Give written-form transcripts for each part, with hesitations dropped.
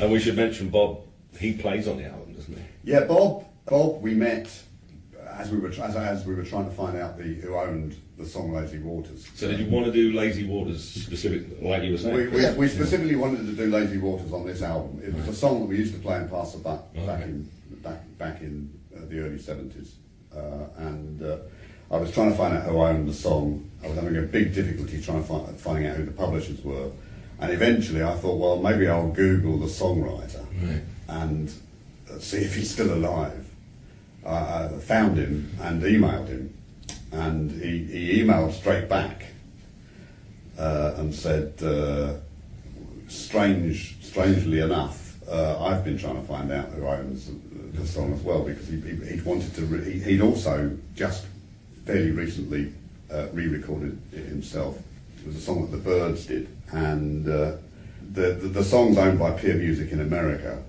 And we should mention Bob. He plays on the album, doesn't he? Yeah, Bob. We met as we were trying to find out who owned the song Lazy Waters. So did you want to do Lazy Waters specifically, like you were saying? We specifically wanted to do Lazy Waters on this album. It was a song that we used to play in Pass the Buck back in the early 70s, and I was trying to find out who owned the song. I was having a big difficulty finding out who the publishers were, and eventually I thought, well, maybe I'll Google the songwriter and see if he's still alive. I found him and emailed him, and he emailed straight back and said, strangely enough, I've been trying to find out who owns the song as well, because he wanted to. He'd also just fairly recently re-recorded it himself. It was a song that the Byrds did, and the song's owned by Peer Music in America,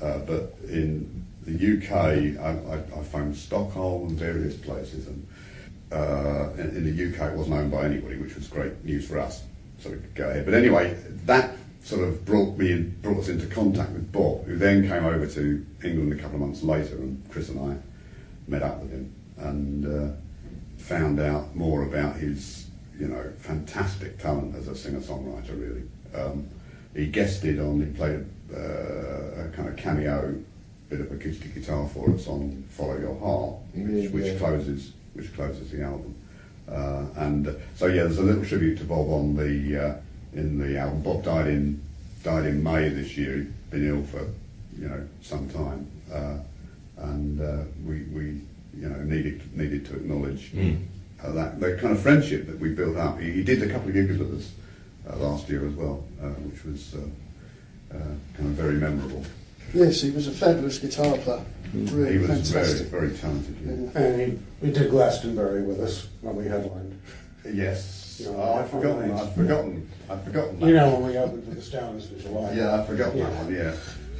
but in the UK, I phoned Stockholm and various places, and in the UK it wasn't owned by anybody, which was great news for us, so we could go ahead. But anyway, that sort of brought us into contact with Bob, who then came over to England a couple of months later, and Chris and I met up with him and found out more about his, fantastic talent as a singer-songwriter. Really, he played a kind of cameo bit of acoustic guitar for us on "Follow Your Heart," which closes the album. And so there's a little tribute to Bob on in the album. Bob died in May this year. He'd been ill for some time, and we needed to acknowledge that kind of friendship that we built up. He did a couple of gigs with us last year as well, which was kind of very memorable. Yes, he was a fabulous guitar player. Really he was fantastic. very, very talented. Yeah. And he did Glastonbury with us when we headlined. Yes. I'd forgotten that. When we opened for the Stones in July. Yeah, I'd forgotten that one, yeah.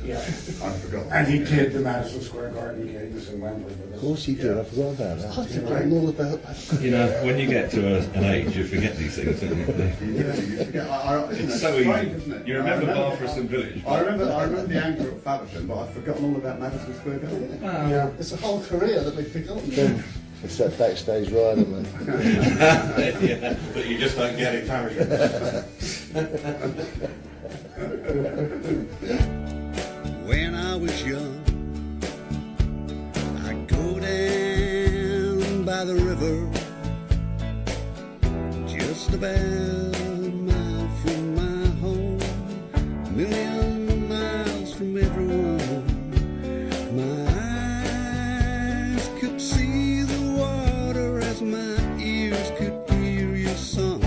Yeah. I'd forgotten. And he did the Madison Square Garden gigs in Wembley with us. Of course he did, I forgot about that. I've forgotten all about that. When you get to an age, you forget these things, don't you? You forget. It's so easy. Isn't it? You remember Barfriston Village. I remember the anchor at Faversham, but I've forgotten all about Madison Square Garden. Yeah. It's a whole career that we've forgotten. It's that backstage rider, man. Yeah, but you just don't get it, When I was young, I'd go down by the river, just about a mile from my home, a million miles from everyone. My eyes could see the water as my ears could hear your song.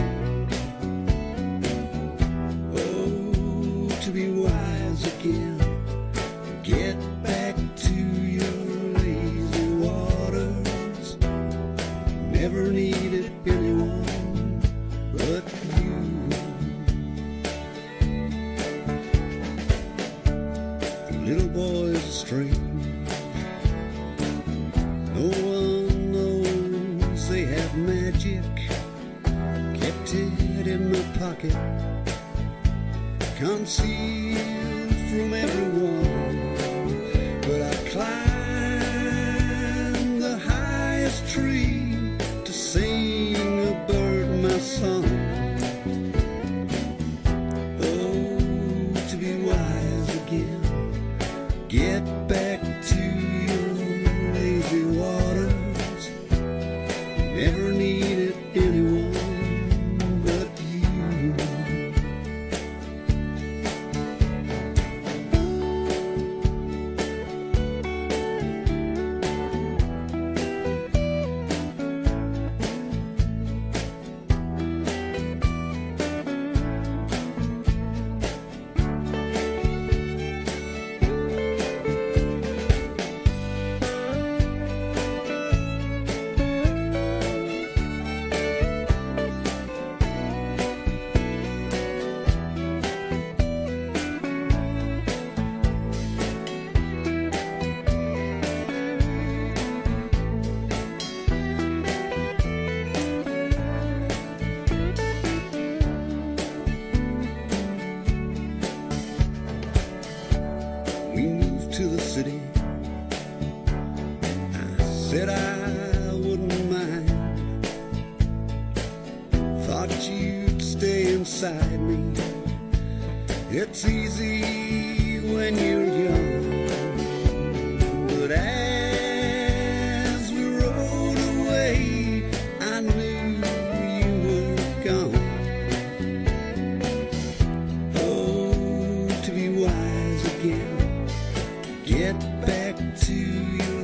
Oh, to be wise again. Get back to your lazy waters. Never needed anyone but you. The little boys are strange. No one knows they have magic. Kept it in my pocket, concealed from everyone. But I climbed the highest tree to sing a bird my song. Oh, to be wise again, get back to your lazy waters. Never needed anyone but you. said I wouldn't mind. Thought you'd stay inside me. It's easy when you're young, but as we rode away, I knew you were gone. Oh, to be wise again, get back to your